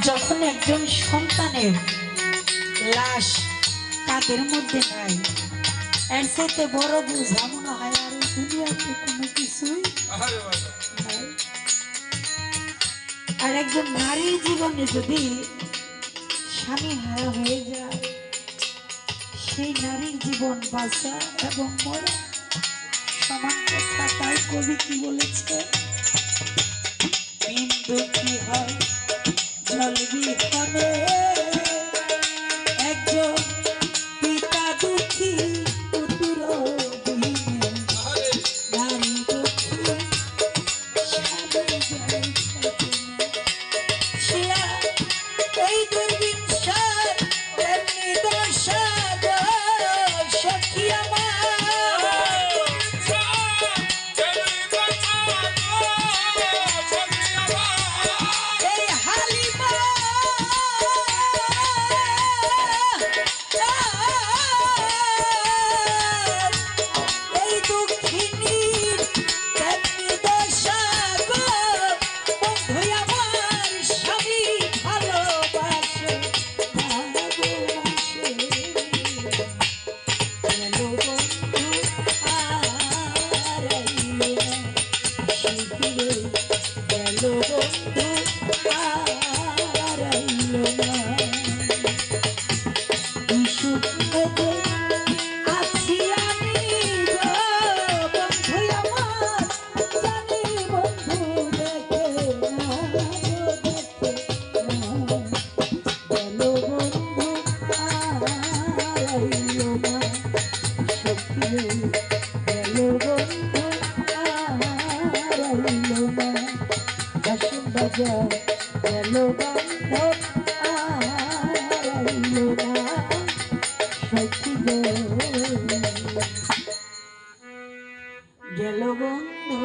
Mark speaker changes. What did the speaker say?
Speaker 1: যখন একজন সন্তানের লাশ কাদের মধ্যে নাই, এর চাইতে বড় বোঝা মনে হয় আর এই দুনিয়াতে কোনো কিছুই নাই। আর একজন নারীর জীবনে যদি স্বামী হারা হয়ে যায়, সেই নারীর জীবন বাঁচা এবং মরা সমান কথা। তাই কবি কি বলেছে, বিন্দু কি হয় জল বিহনে, একজন পিতা দুঃখী পুত্র বিহীনে, নারী দুঃখী স্বামী জয় সজনে। শিলা এই দুর্বিংশার এমনি দশা গো সখী আমার, এই হালিমা এই দুঃখিনীর এমনি দশা গো, বন্ধু আমার স্বামী ভালোবাসে ভালোবাসে। হ্যালো বন্ধু আর আইলো না, শিখিরে হ্যালো বন্ধু আর আইলো না। সুখে আছি আমি গো বন্ধু আমার, জানি বন্ধু দেখে না গো দেখে না। হ্যালো বন্ধু আর আইলো না, সখিরে হ্যালো বন্ধু আর আইলো না। বাসন বাজা হ্যালো বন্ধু আর আইলো না, সখী গো গেল বন্ধু।